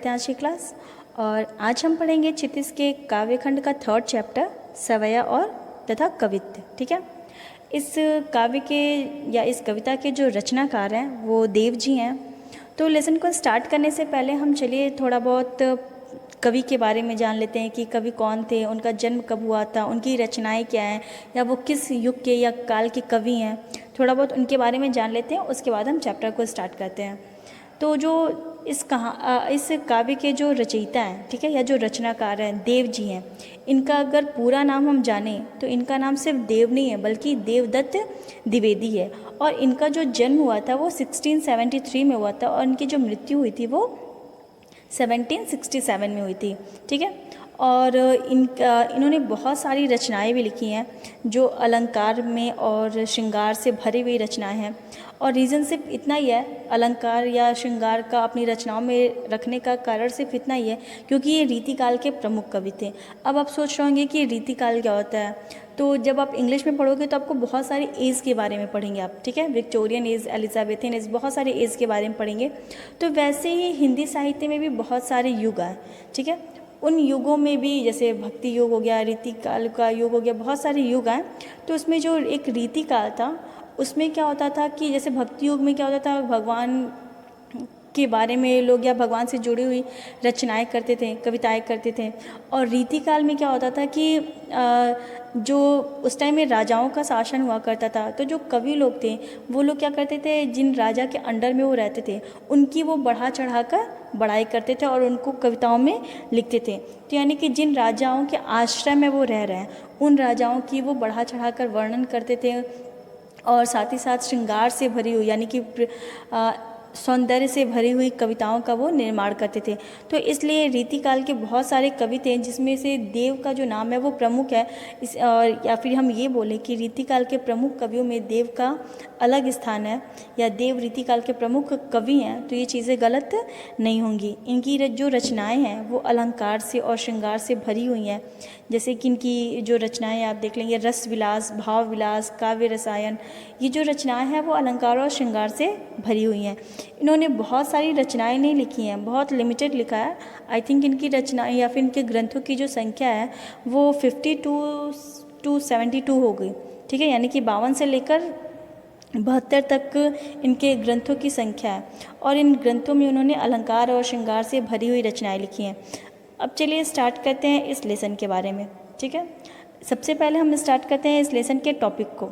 करते हैं आज की क्लास। और आज हम पढ़ेंगे क्षितिज के काव्यखंड का 3rd चैप्टर सवया और तथा कवित्व। ठीक है, इस काव्य के या इस कविता के जो रचनाकार हैं वो देव जी हैं। तो लेसन को स्टार्ट करने से पहले हम चलिए थोड़ा बहुत कवि के बारे में जान लेते हैं कि कवि कौन थे, उनका जन्म कब हुआ था, उनकी रचनाएं क्या हैं, या वो किस युग के या काल के कवि हैं। थोड़ा बहुत उनके बारे में जान लेते हैं, उसके बाद हम चैप्टर को स्टार्ट करते हैं। तो जो इस काव्य के जो रचयिता हैं, ठीक है, या जो रचनाकार हैं देव जी हैं, इनका अगर पूरा नाम हम जानें तो इनका नाम सिर्फ देव नहीं है बल्कि देवदत्त द्विवेदी है। और इनका जो जन्म हुआ था वो 1673 में हुआ था और इनकी जो मृत्यु हुई थी वो 1767 में हुई थी। ठीक है, और इन्होंने बहुत सारी रचनाएं भी लिखी हैं जो अलंकार में और श्रृंगार से भरी हुई रचनाएं हैं। और रीज़न सिर्फ इतना ही है, अलंकार या श्रृंगार का अपनी रचनाओं में रखने का कारण सिर्फ इतना ही है क्योंकि ये रीतिकाल के प्रमुख कवि थे। अब आप सोच रहे होंगे कि रीतिकाल क्या होता है, तो जब आप इंग्लिश में पढ़ोगे तो आपको बहुत सारी एज के बारे में पढ़ेंगे आप। ठीक है, विक्टोरियन एज, एलिजाबेथियन एज, बहुत सारे एज के बारे में पढ़ेंगे। तो वैसे ही हिंदी साहित्य में भी बहुत सारे युग आए। ठीक है, उन युगों में भी जैसे भक्ति युग हो गया, रीतिकाल का युग हो गया, बहुत सारे युग आए। तो उसमें जो एक रीतिकाल था उसमें क्या होता था कि जैसे भक्ति युग में क्या होता था, भगवान के बारे में लोग या भगवान से जुड़ी हुई रचनाएं करते थे, कविताएं करते थे। और रीतिकाल में क्या होता था कि जो उस टाइम में राजाओं का शासन हुआ करता था, तो जो कवि लोग थे वो लोग क्या करते थे, जिन राजा के अंडर में वो रहते थे उनकी वो बढ़ा चढ़ा कर बड़ाई करते थे और उनको कविताओं में लिखते थे। तो यानी कि जिन राजाओं के आश्रय में वो रह रहे हैं उन राजाओं की वो बढ़ा चढ़ा कर वर्णन करते थे और साथ ही साथ श्रृंगार से भरी हुई यानी कि सौंदर्य से भरी हुई कविताओं का वो निर्माण करते थे। तो इसलिए रीतिकाल के बहुत सारे कवि थे जिसमें से देव का जो नाम है वो प्रमुख है। या फिर हम ये बोलें कि रीतिकाल के प्रमुख कवियों में देव का अलग स्थान है या देव रीतिकाल के प्रमुख कवि हैं, तो ये चीज़ें गलत नहीं होंगी। इनकी जो रचनाएं हैं वो अलंकार से और श्रृंगार से भरी हुई हैं। जैसे कि इनकी जो रचनाएं आप देख लेंगे, रस विलास, भाव विलास, काव्य रसायन, ये जो रचनाएं हैं वो अलंकार और श्रृंगार से भरी हुई हैं। इन्होंने बहुत सारी रचनाएं नहीं लिखी हैं, बहुत लिमिटेड लिखा है। आई थिंक इनकी रचनाएं या फिर इनके ग्रंथों की जो संख्या है वो 52 to 72 हो गई। ठीक है, यानी कि 52 से लेकर 72 तक इनके ग्रंथों की संख्या है। और इन ग्रंथों में उन्होंने अलंकार और श्रृंगार से भरी हुई रचनाएं लिखी हैं। अब चलिए स्टार्ट करते हैं इस लेसन के बारे में। ठीक है, सबसे पहले हम स्टार्ट करते हैं इस लेसन के टॉपिक को।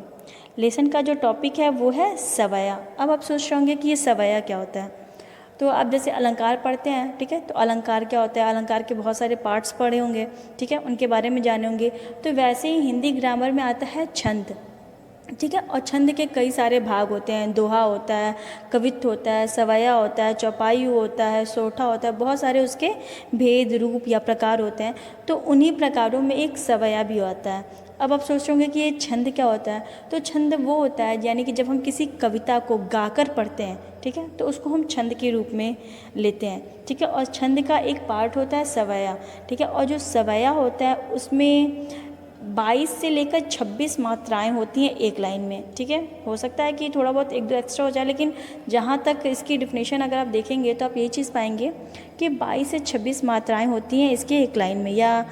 लेसन का जो टॉपिक है वो है सवया। अब आप सोच रहे होंगे कि ये सवया क्या होता है। तो आप जैसे अलंकार पढ़ते हैं, ठीक है, तो अलंकार क्या होता है, अलंकार के बहुत सारे पार्ट्स पढ़े होंगे, ठीक है, उनके बारे में जाने होंगे। तो वैसे ही हिंदी ग्रामर में आता है छंद। ठीक है, और छंद के कई सारे भाग होते हैं, दोहा होता है, कवित्व होता है, सवया होता है, चौपाई होता है, सोठा होता है, बहुत सारे उसके भेद, रूप या प्रकार होते हैं। तो उन्हीं प्रकारों में एक सवया भी होता है। अब आप सोच रहे होंगे कि ये छंद क्या होता है। तो छंद वो होता है यानी कि जब हम किसी कविता को गाकर पढ़ते हैं, ठीक है, तो उसको हम छंद के रूप में लेते हैं। ठीक है, और छंद का एक पार्ट होता है सवया। ठीक है, और जो सवया होता है उसमें 22 से लेकर 26 मात्राएं होती हैं एक लाइन में। ठीक है, हो सकता है कि थोड़ा बहुत एक दो एक्स्ट्रा हो जाए, लेकिन जहाँ तक इसकी डिफिनेशन अगर आप देखेंगे तो आप ये चीज़ पाएंगे कि 22 से 26 मात्राएं होती हैं इसके एक लाइन में, या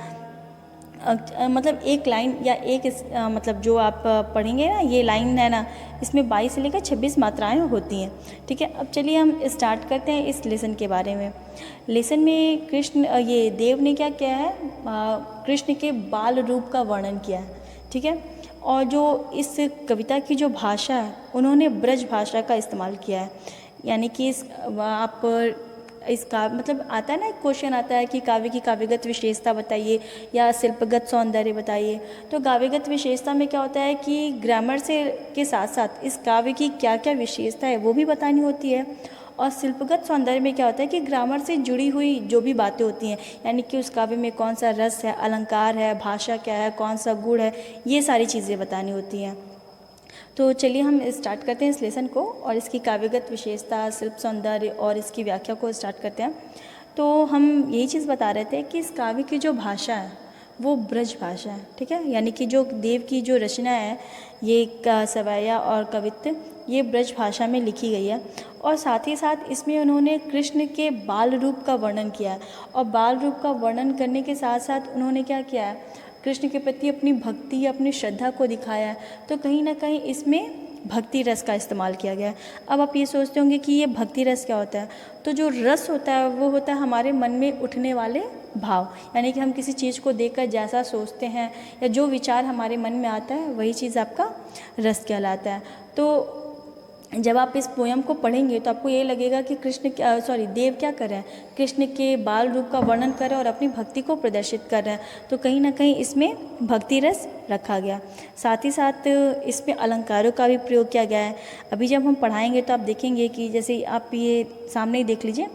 मतलब एक लाइन या एक मतलब जो आप पढ़ेंगे ना, ये लाइन है ना, इसमें 22 से लेकर 26 मात्राएं होती हैं। ठीक है, अब चलिए हम स्टार्ट करते हैं इस लेसन के बारे में। लेसन में ये देव ने क्या किया है, कृष्ण के बाल रूप का वर्णन किया है। ठीक है, और जो इस कविता की जो भाषा है उन्होंने ब्रज भाषा का इस्तेमाल किया है। यानी कि आप इसका मतलब आता है ना, एक क्वेश्चन आता है कि काव्य की काव्यगत विशेषता बताइए या शिल्पगत सौंदर्य बताइए। तो काव्यगत विशेषता में क्या होता है कि ग्रामर से के साथ साथ इस काव्य की क्या क्या विशेषता है वो भी बतानी होती है। और शिल्पगत सौंदर्य में क्या होता है कि ग्रामर से जुड़ी हुई जो भी बातें होती हैं, यानी कि उस काव्य में कौन सा रस है, अलंकार है, भाषा क्या है, कौन सा गुण है, ये सारी चीज़ें बतानी होती हैं। तो चलिए हम स्टार्ट करते हैं इस लेसन को और इसकी काव्यगत विशेषता, शिल्प सौंदर्य और इसकी व्याख्या को स्टार्ट करते हैं। तो हम यही चीज़ बता रहे थे कि इस काव्य की जो भाषा है वो ब्रज भाषा है, ठीक है। यानी कि जो देव की जो रचना है, ये सवैया और कवित्त, ये ब्रज भाषा में लिखी गई है। और साथ ही साथ इसमें उन्होंने कृष्ण के बाल रूप का वर्णन किया है। और बाल रूप का वर्णन करने के साथ साथ उन्होंने क्या किया है, कृष्ण के प्रति अपनी भक्ति, अपनी श्रद्धा को दिखाया है। तो कहीं ना कहीं इसमें भक्ति रस का इस्तेमाल किया गया है। अब आप ये सोचते होंगे कि ये भक्ति रस क्या होता है। तो जो रस होता है वो होता है हमारे मन में उठने वाले भाव, यानी कि हम किसी चीज़ को देखकर जैसा सोचते हैं या जो विचार हमारे मन में आता है वही चीज़ आपका रस कहलाता है। तो जब आप इस पोयम को पढ़ेंगे तो आपको ये लगेगा कि देव क्या कर रहे हैं, कृष्ण के बाल रूप का वर्णन कर रहे हैं और अपनी भक्ति को प्रदर्शित कर रहे हैं। तो कहीं ना कहीं इसमें भक्ति रस रखा गया। साथ ही साथ इसमें अलंकारों का भी प्रयोग किया गया है। अभी जब हम पढ़ाएंगे तो आप देखेंगे कि जैसे आप ये सामने ही देख लीजिए,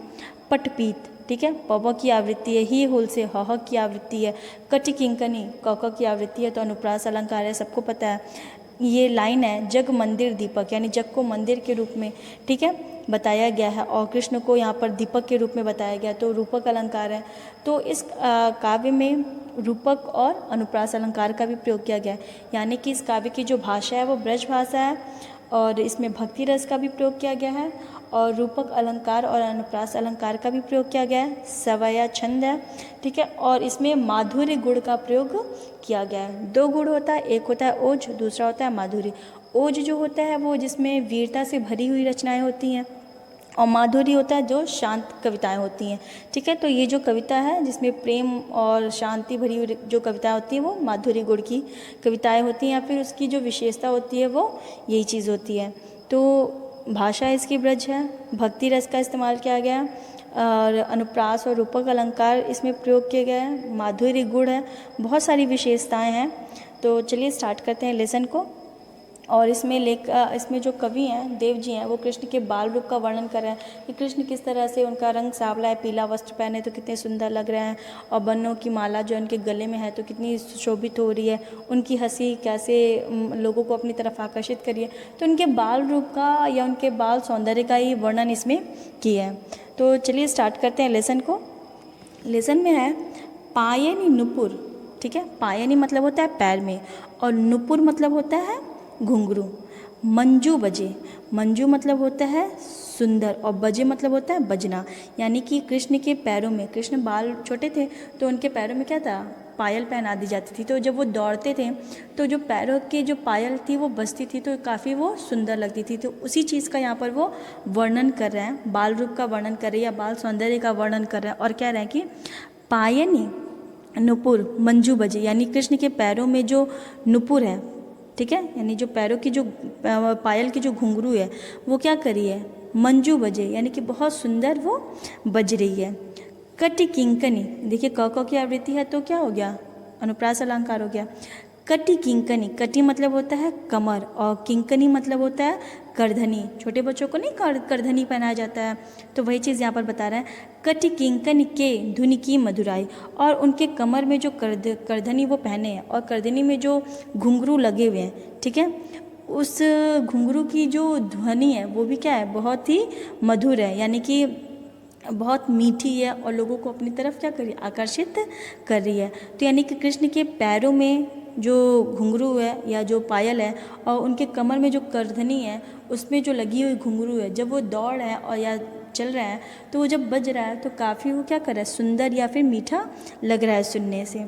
पटपीत, ठीक है, पव की आवृत्ति है, ही होल से ह की आवृत्ति है, कटि किंकनी क की आवृत्ति है, तो अनुप्रास अलंकार है, सबको पता है। ये लाइन है, जग मंदिर दीपक, यानी जग को मंदिर के रूप में, ठीक है, बताया गया है और कृष्ण को यहाँ पर दीपक के रूप में बताया गया, तो रूपक अलंकार है। तो इस काव्य में रूपक और अनुप्रास अलंकार का भी प्रयोग किया गया है। यानी कि इस काव्य की जो भाषा है वो ब्रज भाषा है और इसमें भक्ति रस का भी प्रयोग किया गया है और रूपक अलंकार और अनुप्रास अलंकार का भी प्रयोग किया गया है। सवैया छंद है, ठीक है, और इसमें माधुर्य गुण का प्रयोग किया गया है। दो गुण होता है, एक होता है ओज, दूसरा होता है माधुर्य। ओज जो होता है वो जिसमें वीरता से भरी हुई रचनाएं होती हैं और माधुर्य होता है जो शांत कविताएं होती हैं, ठीक है। तो ये जो कविता है जिसमें प्रेम और शांति भरी हुई जो कविताएं होती हैं वो माधुर्य गुण की कविताएं होती हैं, या फिर उसकी जो विशेषता होती है वो यही चीज़ होती है। तो भाषा इसकी ब्रज है, भक्ति रस का इस्तेमाल किया गया है और अनुप्रास और रूपक अलंकार इसमें प्रयोग किए गए हैं, माधुर्य गुण है, बहुत सारी विशेषताएं हैं। तो चलिए स्टार्ट करते हैं लेसन को। और इसमें जो कवि हैं, देव जी हैं, वो कृष्ण के बाल रूप का वर्णन कर रहे हैं कि कृष्ण किस तरह से, उनका रंग सांवला है, पीला वस्त्र पहने तो कितने सुंदर लग रहे हैं और बनों की माला जो उनके गले में है तो कितनी शोभित हो रही है, उनकी हंसी कैसे लोगों को अपनी तरफ आकर्षित करी है। तो उनके बाल रूप का या उनके बाल सौंदर्य का ही वर्णन इसमें किया है। तो चलिए स्टार्ट करते हैं लेसन को। लेसन में है पायनी नुपुर, ठीक है, पायनी मतलब होता है पैर में और नुपुर मतलब होता है घुंघरू। मंजू बजे, मंजू मतलब होता है सुंदर और बजे मतलब होता है बजना। यानी कि कृष्ण के पैरों में, कृष्ण बाल छोटे थे तो उनके पैरों में क्या था, पायल पहना दी जाती थी। तो जब वो दौड़ते थे तो जो पैरों की जो पायल थी वो बजती थी तो काफ़ी वो सुंदर लगती थी। तो उसी चीज़ का यहाँ पर वो वर्णन कर रहे हैं, बाल रूप का वर्णन कर रहे हैं या बाल सौंदर्य का वर्णन कर रहे हैं और कह रहे हैं कि पायनी नुपुर मंजू बजे, यानी कृष्ण के पैरों में जो नुपुर है, ठीक है, यानी जो पैरों की जो पायल की जो घुंघरू है वो क्या करी है, मंजू बजे, यानी कि बहुत सुंदर वो बज रही है। कटि किंकनी, देखिए क की आवृत्ति है तो क्या हो गया, अनुप्रास अलंकार हो गया। कटि किंकनी, कटि मतलब होता है कमर और किंकनी मतलब होता है करधनी। छोटे बच्चों को नहीं करधनी पहनाया जाता है, तो वही चीज़ यहाँ पर बता रहा है। कटि किंकनी के धुनि की मधुराई, और उनके कमर में जो करधनी वो पहने हैं और करधनी में जो घुंघरू लगे हुए हैं, ठीक है, उस घुंघरू की जो ध्वनि है वो भी क्या है, बहुत ही मधुर है, यानी कि बहुत मीठी है और लोगों को अपनी तरफ क्या कर रही है, आकर्षित कर रही है। तो यानी कि कृष्ण के पैरों में जो घुंघरू है या जो पायल है और उनके कमर में जो करधनी है उसमें जो लगी हुई घुंघरू है, जब वो दौड़ है और या चल रहा है तो वो जब बज रहा है तो काफ़ी वो क्या कर रहा है, सुंदर या फिर मीठा लग रहा है सुनने से।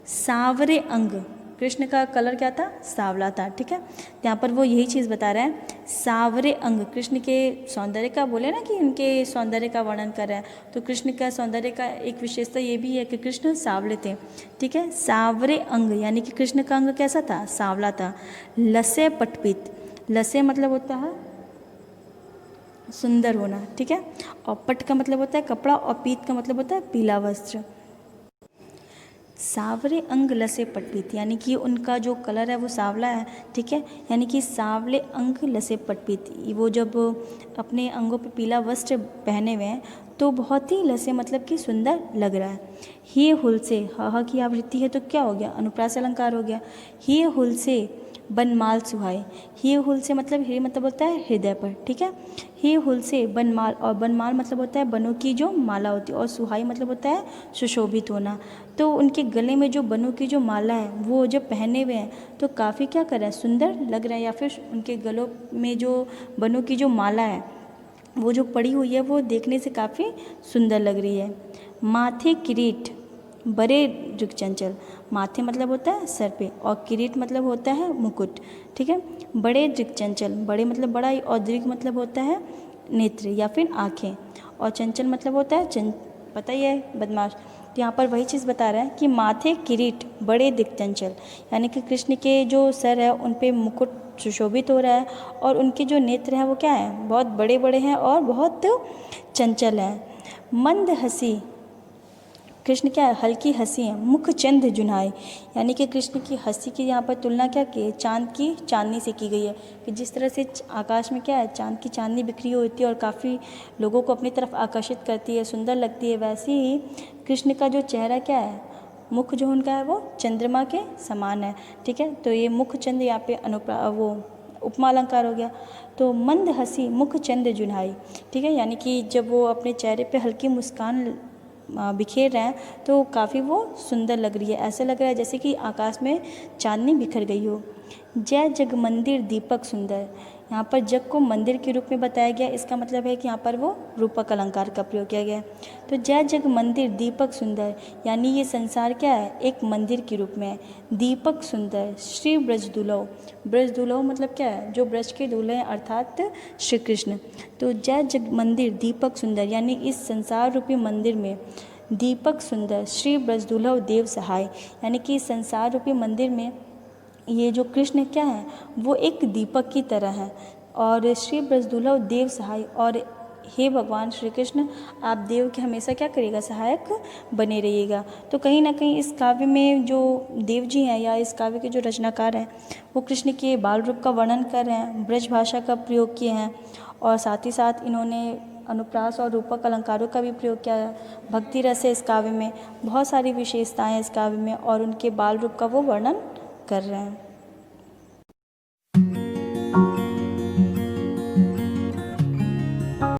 सांवरे अंग, कृष्ण का कलर क्या था, सांवला था, ठीक है। यहाँ पर वो यही चीज़ बता रहे हैं, सांवरे अंग, कृष्ण के सौंदर्य का, बोले ना कि उनके सौंदर्य का वर्णन कर रहे हैं, तो कृष्ण का सौंदर्य का एक विशेषता ये भी है कि कृष्ण सांवले थे, ठीक है। सांवरे अंग यानी कि कृष्ण का अंग कैसा था, सांवला था। लसे पटपीत, लसे मतलब होता है सुंदर होना, ठीक है, और पट का मतलब होता है कपड़ा और पीत का मतलब होता है पीला वस्त्र। सांवरे अंग लसे पटपीत, यानी कि उनका जो कलर है वो सांवला है, ठीक है, यानी कि सांवले अंग लसे पटपीत, वो जब अपने अंगों पे पीला वस्त्र पहने हुए हैं तो बहुत ही लसे मतलब कि सुंदर लग रहा है। ही हुल से, ह की आवृत्ति है तो क्या हो गया, अनुप्रास अलंकार हो गया। ही हुल से बनमाल सुहाए। ही हुल से मतलब ही मतलब होता है हृदय पर, ठीक है। ही हुल से बनमाल, और बनमाल मतलब होता है बनों की जो माला होती है, और सुहाई मतलब होता है सुशोभित होना। तो उनके गले में जो बनों की जो माला है वो जब पहने हुए हैं तो काफ़ी क्या कर रहा है, सुंदर लग रहा है, या फिर उनके गलों में जो बनों की जो माला है वो जो पड़ी हुई है वो देखने से काफ़ी सुंदर लग रही है। माथे किरीट बड़े दृक चंचल, माथे मतलब होता है सर पे, और किरीट मतलब होता है मुकुट, ठीक है। बड़े दृक चंचल, बड़े मतलब बड़ा, और दृक मतलब होता है नेत्र या फिर आँखें, और चंचल मतलब होता है पता ही है बदमाश। तो यहाँ पर वही चीज़ बता रहा है कि माथे किरीट बड़े दृक चंचल, यानी कि कृष्ण के जो सर है उन पे मुकुट सुशोभित हो रहा है, और उनके जो नेत्र हैं वो क्या है, बहुत बड़े बड़े हैं और बहुत चंचल हैं। मंद हंसी, कृष्ण क्या है, हल्की हंसी है। मुख चंद जुनाए, यानी कि कृष्ण की हंसी की यहाँ पर तुलना क्या की है, चांद की चांदनी से की गई है, कि जिस तरह से आकाश में क्या है, चांद की चांदनी बिखरी होती है और काफ़ी लोगों को अपनी तरफ आकर्षित करती है, सुंदर लगती है, वैसे ही कृष्ण का जो चेहरा क्या है, मुख जो उनका है वो चंद्रमा के समान है, ठीक है। तो ये मुख चंद यहाँ पे वो उपमा अलंकार हो गया। तो मंद हंसी मुख चंद जुनाई, ठीक है, यानी कि जब वो अपने चेहरे पे हल्की मुस्कान बिखेर रहे हैं तो काफ़ी वो सुंदर लग रही है, ऐसा लग रहा है जैसे कि आकाश में चांदनी बिखर गई हो। जय जग मंदिर दीपक सुंदर, यहाँ पर जग को मंदिर के रूप में बताया गया, इसका मतलब है कि यहाँ पर वो रूपक अलंकार का प्रयोग किया गया है। तो जय जग मंदिर दीपक सुंदर, यानी ये संसार क्या है, एक मंदिर के रूप में है। दीपक सुंदर श्री ब्रज दुलव, ब्रज दुलव मतलब क्या है, जो ब्रज के दूल्हे हैं अर्थात श्री कृष्ण। तो जय जग मंदिर दीपक सुंदर, यानी इस संसार रूपी मंदिर में दीपक सुंदर श्री ब्रज दुलव देव सहाय, यानी कि इस संसार रूपी मंदिर में ये जो कृष्ण क्या है वो एक दीपक की तरह है, और श्री ब्रजदुल्लभ देव सहाय, और हे भगवान श्री कृष्ण आप देव के हमेशा क्या करिएगा, सहायक बने रहिएगा। तो कहीं ना कहीं इस काव्य में जो देव जी हैं या इस काव्य के जो रचनाकार हैं वो कृष्ण के बाल रूप का वर्णन कर रहे हैं, ब्रज भाषा का प्रयोग किए हैं, और साथ ही साथ इन्होंने अनुप्रास और रूपक अलंकारों का भी प्रयोग किया है। भक्ति रस है इस काव्य में, बहुत सारी विशेषताएं हैं इस काव्य में, और उनके बाल रूप का वो वर्णन कर रहे हैं।